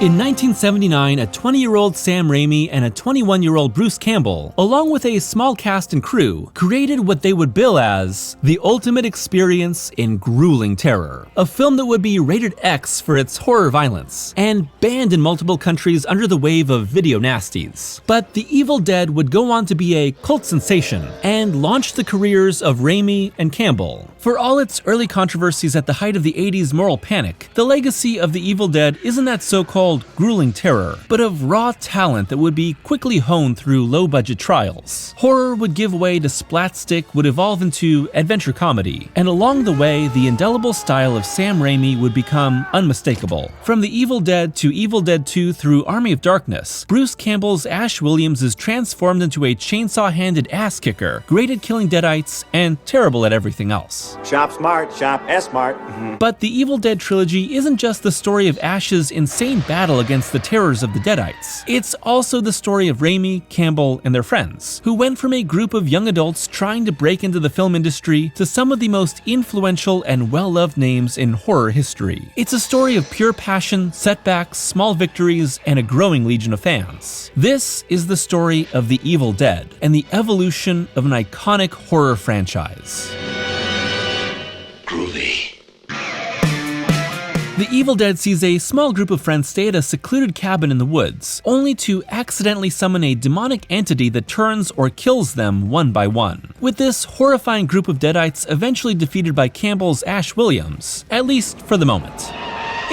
In 1979, a 20-year-old Sam Raimi and a 21-year-old Bruce Campbell, along with a small cast and crew, created what they would bill as the ultimate experience in grueling terror. A film that would be rated X for its horror violence, and banned in multiple countries under the wave of video nasties. But The Evil Dead would go on to be a cult sensation, and launched the careers of Raimi and Campbell. For all its early controversies at the height of the 80s moral panic, the legacy of The Evil Dead isn't that so-called grueling terror, but of raw talent that would be quickly honed through low-budget trials. Horror would give way to splatstick, would evolve into adventure comedy, and along the way, the indelible style of Sam Raimi would become unmistakable. From The Evil Dead to Evil Dead 2 through Army of Darkness, Bruce Campbell's Ash Williams is transformed into a chainsaw-handed ass-kicker, great at killing deadites, and terrible at everything else. Shop smart, shop S-smart. But the Evil Dead trilogy isn't just the story of Ash's insane battle against the terrors of the Deadites. It's also the story of Raimi, Campbell, and their friends, who went from a group of young adults trying to break into the film industry to some of the most influential and well-loved names in horror history. It's a story of pure passion, setbacks, small victories, and a growing legion of fans. This is the story of The Evil Dead and the evolution of an iconic horror franchise. Groovy. The Evil Dead sees a small group of friends stay at a secluded cabin in the woods, only to accidentally summon a demonic entity that turns or kills them one by one. With this horrifying group of deadites eventually defeated by Campbell's Ash Williams, at least for the moment.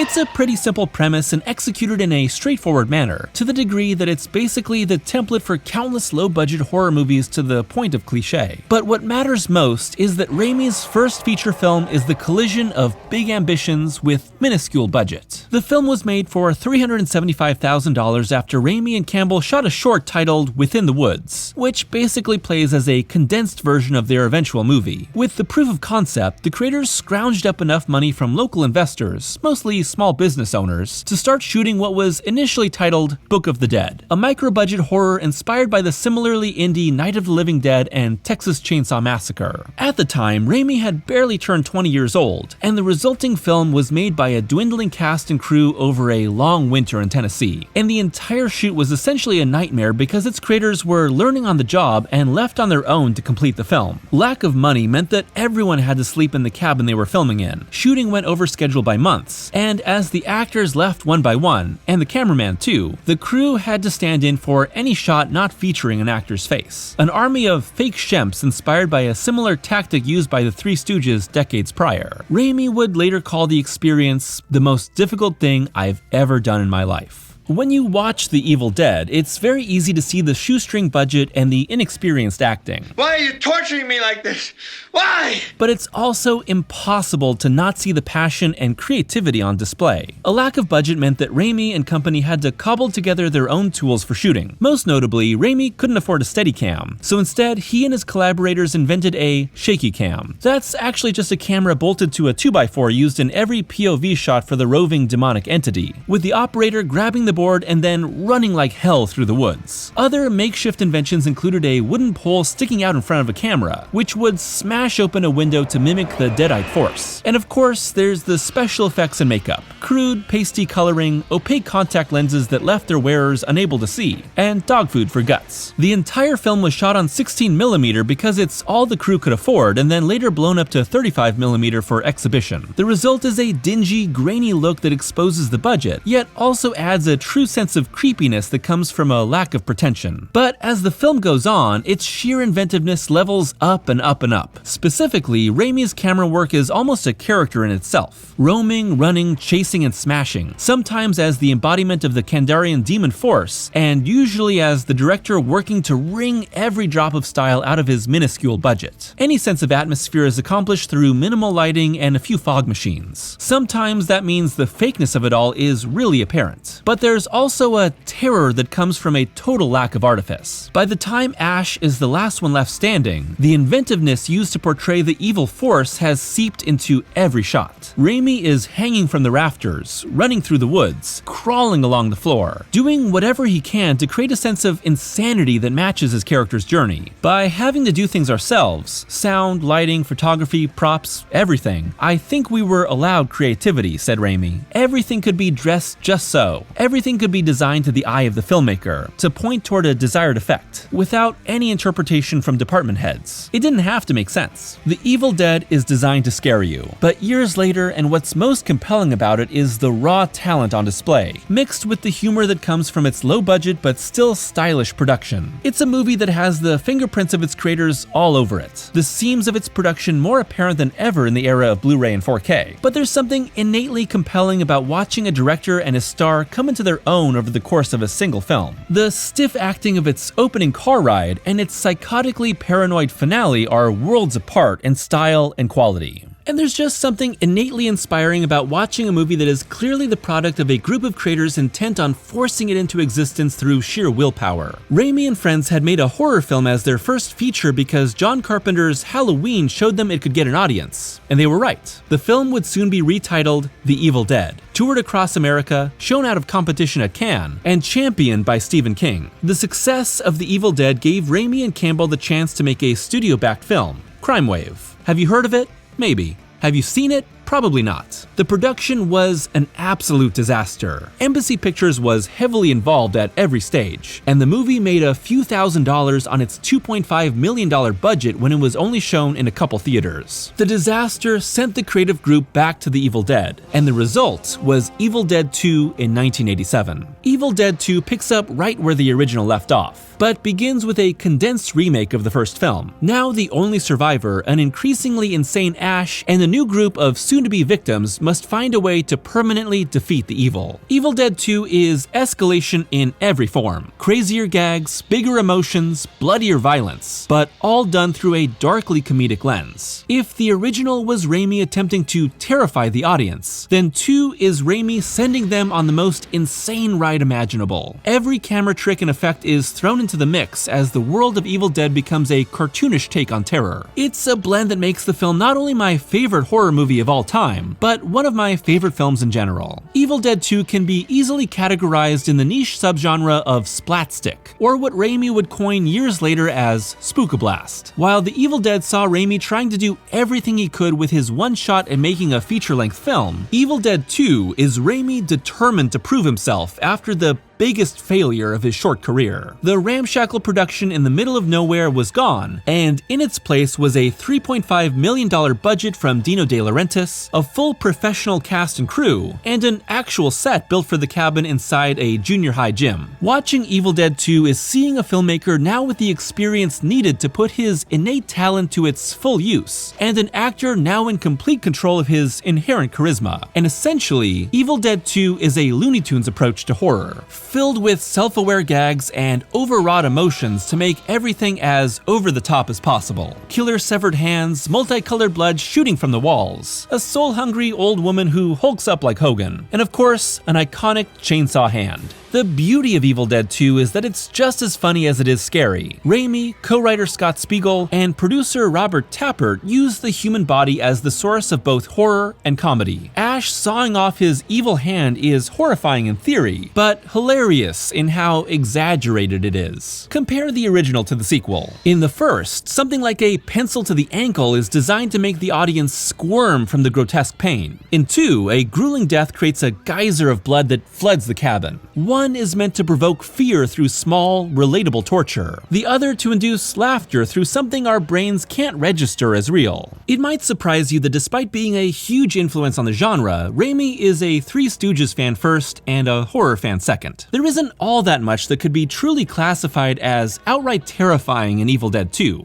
It's a pretty simple premise and executed in a straightforward manner, to the degree that it's basically the template for countless low-budget horror movies to the point of cliché. But what matters most is that Raimi's first feature film is the collision of big ambitions with minuscule budget. The film was made for $375,000 after Raimi and Campbell shot a short titled Within the Woods, which basically plays as a condensed version of their eventual movie. With the proof of concept, the creators scrounged up enough money from local investors, mostly small business owners, to start shooting what was initially titled Book of the Dead, a micro-budget horror inspired by the similarly indie Night of the Living Dead and Texas Chainsaw Massacre. At the time, Raimi had barely turned 20 years old, and the resulting film was made by a dwindling cast and crew over a long winter in Tennessee, and the entire shoot was essentially a nightmare because its creators were learning on the job and left on their own to complete the film. Lack of money meant that everyone had to sleep in the cabin they were filming in. Shooting went over schedule by months, and as the actors left one by one, and the cameraman too, the crew had to stand in for any shot not featuring an actor's face. An army of fake shemps inspired by a similar tactic used by the Three Stooges decades prior. Raimi would later call the experience the most difficult thing I've ever done in my life. When you watch The Evil Dead, it's very easy to see the shoestring budget and the inexperienced acting. Why are you torturing me like this? Why? But it's also impossible to not see the passion and creativity on display. A lack of budget meant that Raimi and company had to cobble together their own tools for shooting. Most notably, Raimi couldn't afford a Steadicam, so instead he and his collaborators invented a shaky cam. That's actually just a camera bolted to a 2x4 used in every POV shot for the roving demonic entity, with the operator grabbing the board and then running like hell through the woods. Other makeshift inventions included a wooden pole sticking out in front of a camera, which would smash open a window to mimic the deadite force. And of course, there's the special effects and makeup. Crude, pasty coloring, opaque contact lenses that left their wearers unable to see, and dog food for guts. The entire film was shot on 16mm because it's all the crew could afford, and then later blown up to 35mm for exhibition. The result is a dingy, grainy look that exposes the budget, yet also adds a true sense of creepiness that comes from a lack of pretension. But as the film goes on, its sheer inventiveness levels up and up and up. Specifically, Raimi's camera work is almost a character in itself. Roaming, running, chasing, and smashing, sometimes as the embodiment of the Kandarian demon force, and usually as the director working to wring every drop of style out of his minuscule budget. Any sense of atmosphere is accomplished through minimal lighting and a few fog machines. Sometimes that means the fakeness of it all is really apparent. But there's also a terror that comes from a total lack of artifice. By the time Ash is the last one left standing, the inventiveness used to portray the evil force has seeped into every shot. Raimi is hanging from the rafters, running through the woods, crawling along the floor, doing whatever he can to create a sense of insanity that matches his character's journey. By having to do things ourselves, sound, lighting, photography, props, everything, I think we were allowed creativity, said Raimi. Everything could be dressed just so. Everything Everything could be designed to the eye of the filmmaker, to point toward a desired effect, without any interpretation from department heads. It didn't have to make sense. The Evil Dead is designed to scare you, but years later, and what's most compelling about it is the raw talent on display, mixed with the humor that comes from its low-budget but still stylish production. It's a movie that has the fingerprints of its creators all over it, the seams of its production more apparent than ever in the era of Blu-ray and 4K. But there's something innately compelling about watching a director and his star come into their own over the course of a single film. The stiff acting of its opening car ride and its psychotically paranoid finale are worlds apart in style and quality. And there's just something innately inspiring about watching a movie that is clearly the product of a group of creators intent on forcing it into existence through sheer willpower. Raimi and friends had made a horror film as their first feature because John Carpenter's Halloween showed them it could get an audience. And they were right. The film would soon be retitled The Evil Dead, toured across America, shown out of competition at Cannes, and championed by Stephen King. The success of The Evil Dead gave Raimi and Campbell the chance to make a studio-backed film, Crime Wave. Have you heard of it? Maybe. Have you seen it? Probably not. The production was an absolute disaster. Embassy Pictures was heavily involved at every stage, and the movie made a few $1,000s on its $2.5 million budget when it was only shown in a couple theaters. The disaster sent the creative group back to The Evil Dead, and the result was Evil Dead 2 in 1987. Evil Dead 2 picks up right where the original left off, but begins with a condensed remake of the first film. Now the only survivor, an increasingly insane Ash, and a new group of soon-to-be victims must find a way to permanently defeat the evil. Evil Dead 2 is Escalation in every form. Crazier gags, bigger emotions, bloodier violence, but all done through a darkly comedic lens. If the original was Raimi attempting to terrify the audience, then 2 is Raimi sending them on the most insane ride imaginable. Every camera trick and effect is thrown into the mix as the world of Evil Dead becomes a cartoonish take on terror. It's a blend that makes the film not only my favorite horror movie of all time, but one of my favorite films in general. Evil Dead 2 can be easily categorized in the niche subgenre of splatstick, or what Raimi would coin years later as spookablast. While The Evil Dead saw Raimi trying to do everything he could with his one shot at making a feature-length film, Evil Dead 2 is Raimi determined to prove himself after the biggest failure of his short career. The ramshackle production in the middle of nowhere was gone, and in its place was a $3.5 million budget from Dino De Laurentiis, a full professional cast and crew, and an actual set built for the cabin inside a junior high gym. Watching Evil Dead 2 is seeing a filmmaker now with the experience needed to put his innate talent to its full use, and an actor now in complete control of his inherent charisma. And essentially, Evil Dead 2 is a Looney Tunes approach to horror, filled with self-aware gags and overwrought emotions to make everything as over-the-top as possible. Killer severed hands, multicolored blood shooting from the walls, a soul-hungry old woman who hulks up like Hogan, and of course, an iconic chainsaw hand. The beauty of Evil Dead 2 is that it's just as funny as it is scary. Raimi, co-writer Scott Spiegel, and producer Robert Tappert used the human body as the source of both horror and comedy. Ash sawing off his evil hand is horrifying in theory, but hilarious in how exaggerated it is. Compare the original to the sequel. In the first, something like a pencil to the ankle is designed to make the audience squirm from the grotesque pain. In 2, a grueling death creates a geyser of blood that floods the cabin. One is meant to provoke fear through small, relatable torture. The other to induce laughter through something our brains can't register as real. It might surprise you that despite being a huge influence on the genre, Raimi is a Three Stooges fan first and a horror fan second. There isn't all that much that could be truly classified as outright terrifying in Evil Dead 2.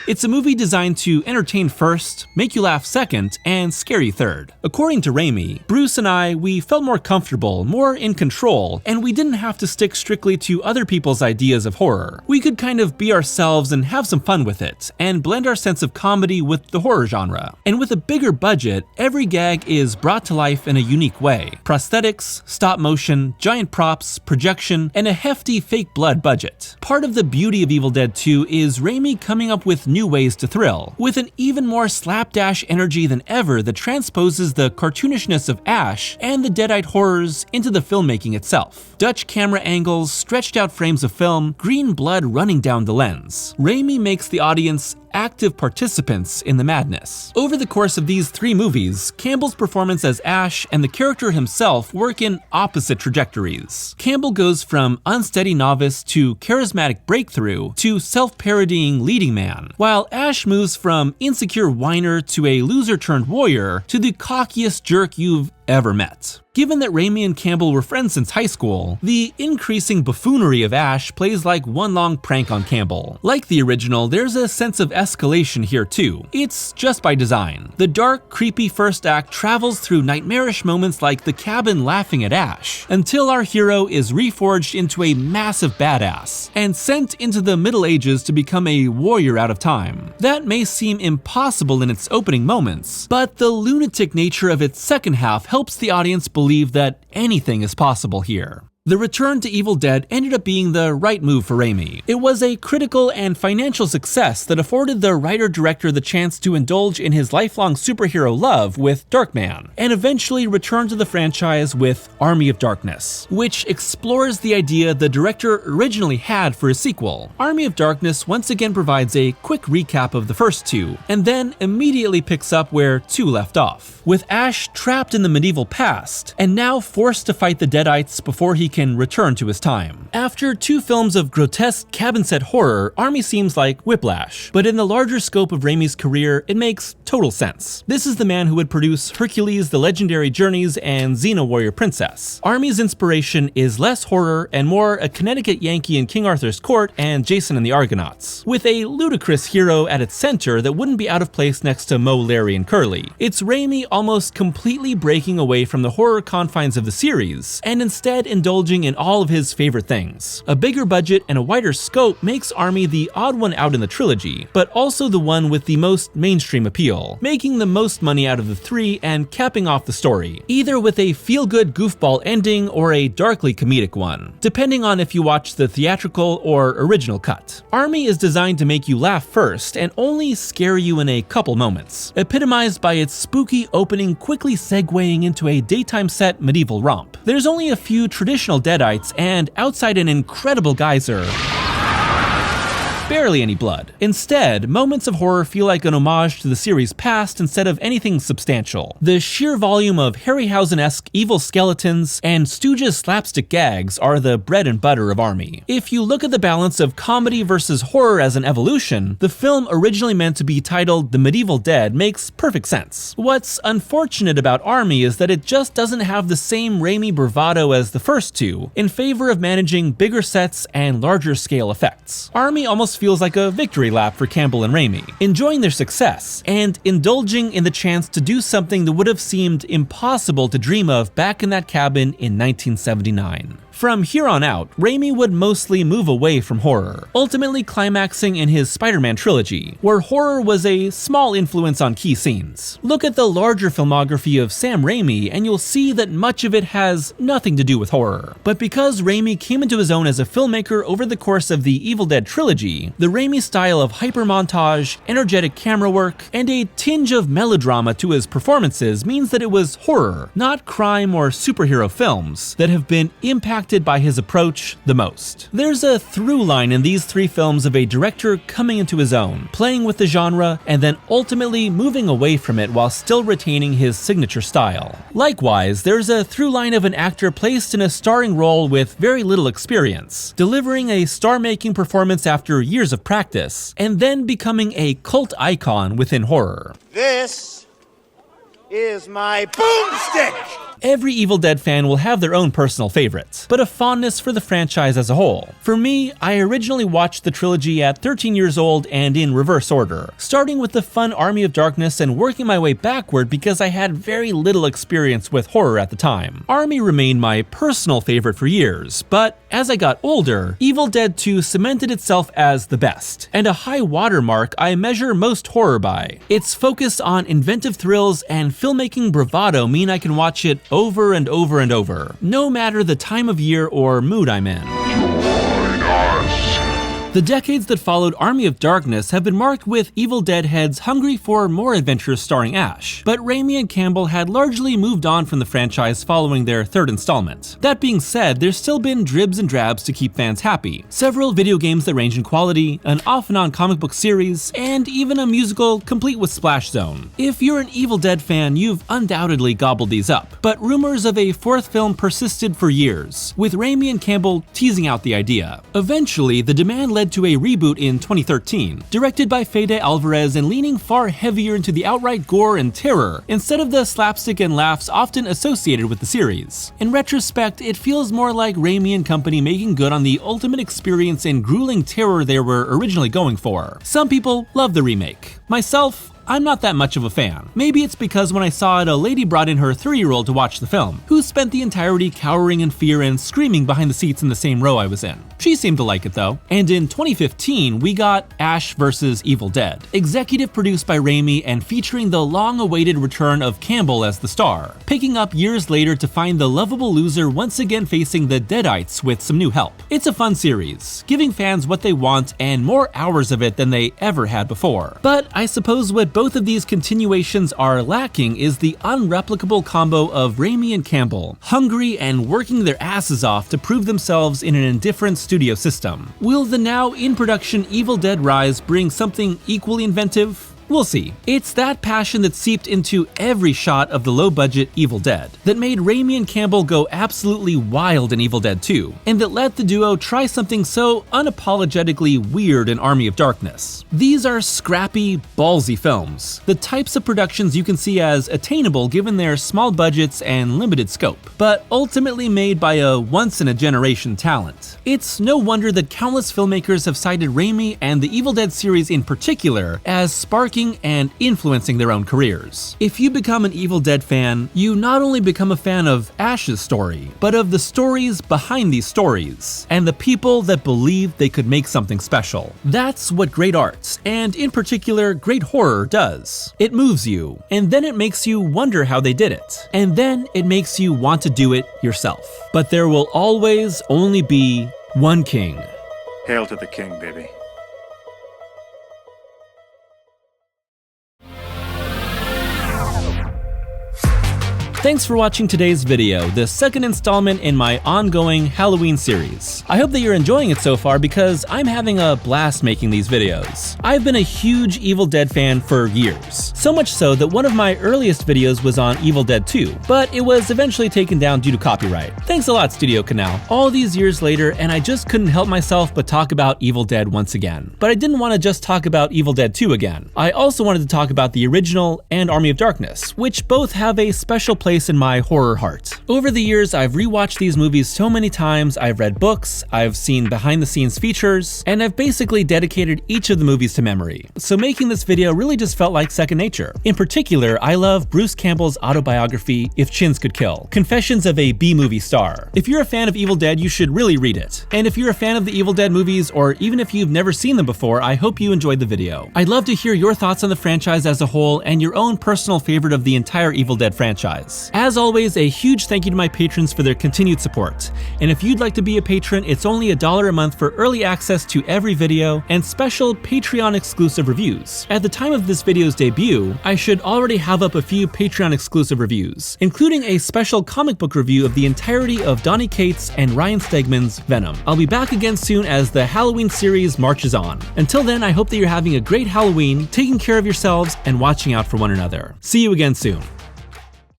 It's a movie designed to entertain first, make you laugh second, and scare you third. According to Raimi, Bruce and we felt more comfortable, more in control, and we didn't have to stick strictly to other people's ideas of horror. We could kind of be ourselves and have some fun with it, and blend our sense of comedy with the horror genre. And with a bigger budget, every gag is brought to life in a unique way. Prosthetics, stop motion, giant props, projection, and a hefty fake blood budget. Part of the beauty of Evil Dead 2 is Raimi coming up with new ways to thrill, with an even more slapdash energy than ever that transposes the cartoonishness of Ash and the deadite horrors into the filmmaking itself. Dutch camera angles, stretched out frames of film, green blood running down the lens. Raimi makes the audience active participants in the madness. Over the course of these 3 movies, Campbell's performance as Ash and the character himself work in opposite trajectories. Campbell goes from unsteady novice to charismatic breakthrough to self-parodying leading man, while Ash moves from insecure whiner to a loser-turned-warrior to the cockiest jerk you've ever met. Given that Raimi and Campbell were friends since high school, the increasing buffoonery of Ash plays like one long prank on Campbell. Like the original, there's a sense of escalation here too. It's just by design. The dark, creepy first act travels through nightmarish moments like the cabin laughing at Ash, until our hero is reforged into a massive badass, and sent into the Middle Ages to become a warrior out of time. That may seem impossible in its opening moments, but the lunatic nature of its second half helps the audience believe that anything is possible here. The return to Evil Dead ended up being the right move for Raimi. It was a critical and financial success that afforded the writer-director the chance to indulge in his lifelong superhero love with Darkman, and eventually return to the franchise with Army of Darkness, which explores the idea the director originally had for a sequel. Army of Darkness once again provides a quick recap of the first 2, and then immediately picks up where 2 left off, with Ash trapped in the medieval past, and now forced to fight the Deadites before he can return to his time. After 2 films of grotesque cabin set horror, Army seems like Whiplash, but in the larger scope of Raimi's career, it makes total sense. This is the man who would produce Hercules, The Legendary Journeys, and Xena Warrior Princess. Army's inspiration is less horror and more a Connecticut Yankee in King Arthur's Court and Jason and the Argonauts, with a ludicrous hero at its center that wouldn't be out of place next to Moe, Larry, and Curly. It's Raimi almost completely breaking away from the horror confines of the series, and instead indulging in all of his favorite things. A bigger budget and a wider scope makes Army the odd one out in the trilogy, but also the one with the most mainstream appeal, making the most money out of the 3 and capping off the story, either with a feel-good goofball ending or a darkly comedic one, depending on if you watch the theatrical or original cut. Army is designed to make you laugh first and only scare you in a couple moments, epitomized by its spooky opening quickly segueing into a daytime set medieval romp. There's only a few traditional Deadites, and outside an incredible geyser, barely any blood. Instead, moments of horror feel like an homage to the series' past instead of anything substantial. The sheer volume of Harryhausen-esque evil skeletons and Stooges slapstick gags are the bread and butter of Army. If you look at the balance of comedy versus horror as an evolution, the film originally meant to be titled The Medieval Dead makes perfect sense. What's unfortunate about Army is that it just doesn't have the same Raimi bravado as the first 2, in favor of managing bigger sets and larger scale effects. Army almost feels like a victory lap for Campbell and Raimi, enjoying their success and indulging in the chance to do something that would have seemed impossible to dream of back in that cabin in 1979. From here on out, Raimi would mostly move away from horror, ultimately climaxing in his Spider-Man trilogy, where horror was a small influence on key scenes. Look at the larger filmography of Sam Raimi and you'll see that much of it has nothing to do with horror. But because Raimi came into his own as a filmmaker over the course of the Evil Dead trilogy, the Raimi style of hyper-montage, energetic camera work, and a tinge of melodrama to his performances means that it was horror, not crime or superhero films, that have been impacted by his approach the most. There's a through line in these 3 films of a director coming into his own, playing with the genre, and then ultimately moving away from it while still retaining his signature style. Likewise, there's a through line of an actor placed in a starring role with very little experience, delivering a star-making performance after years of practice, and then becoming a cult icon within horror. This is my boomstick! Every Evil Dead fan will have their own personal favorites, but a fondness for the franchise as a whole. For me, I originally watched the trilogy at 13 years old and in reverse order, starting with the fun Army of Darkness and working my way backward because I had very little experience with horror at the time. Army remained my personal favorite for years, but as I got older, Evil Dead 2 cemented itself as the best, and a high watermark I measure most horror by. Its focus on inventive thrills and filmmaking bravado mean I can watch it over and over and over, no matter the time of year or mood I'm in. The decades that followed Army of Darkness have been marked with Evil Dead heads hungry for more adventures starring Ash, but Raimi and Campbell had largely moved on from the franchise following their third installment. That being said, there's still been dribs and drabs to keep fans happy. Several video games that range in quality, an off-and-on comic book series, and even a musical complete with Splash Zone. If you're an Evil Dead fan, you've undoubtedly gobbled these up, but rumors of a fourth film persisted for years, with Raimi and Campbell teasing out the idea. Eventually, the demand led to a reboot in 2013, directed by Fede Alvarez and leaning far heavier into the outright gore and terror, instead of the slapstick and laughs often associated with the series. In retrospect, it feels more like Raimi and company making good on the ultimate experience in grueling terror they were originally going for. Some people love the remake. Myself, I'm not that much of a fan. Maybe it's because when I saw it, a lady brought in her 3-year-old to watch the film, who spent the entirety cowering in fear and screaming behind the seats in the same row I was in. She seemed to like it though. And in 2015, we got Ash vs. Evil Dead, executive produced by Raimi and featuring the long-awaited return of Campbell as the star, picking up years later to find the lovable loser once again facing the Deadites with some new help. It's a fun series, giving fans what they want and more hours of it than they ever had before. But I suppose what both of these continuations are lacking is the unreplicable combo of Raimi and Campbell, hungry and working their asses off to prove themselves in an indifferent studio system. Will the now in production Evil Dead Rise bring something equally inventive? We'll see. It's that passion that seeped into every shot of the low-budget Evil Dead that made Raimi and Campbell go absolutely wild in Evil Dead 2, and that let the duo try something so unapologetically weird in Army of Darkness. These are scrappy, ballsy films, the types of productions you can see as attainable given their small budgets and limited scope, but ultimately made by a once-in-a-generation talent. It's no wonder that countless filmmakers have cited Raimi and the Evil Dead series in particular as sparking and influencing their own careers. If you become an Evil Dead fan, you not only become a fan of Ash's story, but of the stories behind these stories, and the people that believed they could make something special. That's what great art, and in particular great horror, does. It moves you, and then it makes you wonder how they did it, and then it makes you want to do it yourself. But there will always only be one king. Hail to the king, baby. Thanks for watching today's video, the second installment in my ongoing Halloween series. I hope that you're enjoying it so far because I'm having a blast making these videos. I've been a huge Evil Dead fan for years, so much so that one of my earliest videos was on Evil Dead 2, but it was eventually taken down due to copyright. Thanks a lot, Studio Canal. All these years later, and I just couldn't help myself but talk about Evil Dead once again. But I didn't want to just talk about Evil Dead 2 again. I also wanted to talk about the original and Army of Darkness, which both have a special place in my horror heart. Over the years, I've rewatched these movies so many times, I've read books, I've seen behind-the-scenes features, and I've basically dedicated each of the movies to memory. So making this video really just felt like second nature. In particular, I love Bruce Campbell's autobiography, If Chins Could Kill, Confessions of a B-Movie Star. If you're a fan of Evil Dead, you should really read it. And if you're a fan of the Evil Dead movies, or even if you've never seen them before, I hope you enjoyed the video. I'd love to hear your thoughts on the franchise as a whole and your own personal favorite of the entire Evil Dead franchise. As always, a huge thank you to my patrons for their continued support. And if you'd like to be a patron, it's only $1 a month for early access to every video and special Patreon exclusive reviews. At the time of this video's debut, I should already have up a few Patreon exclusive reviews, including a special comic book review of the entirety of Donny Cates and Ryan Stegman's Venom. I'll be back again soon as the Halloween series marches on. Until then, I hope that you're having a great Halloween, taking care of yourselves, and watching out for one another. See you again soon.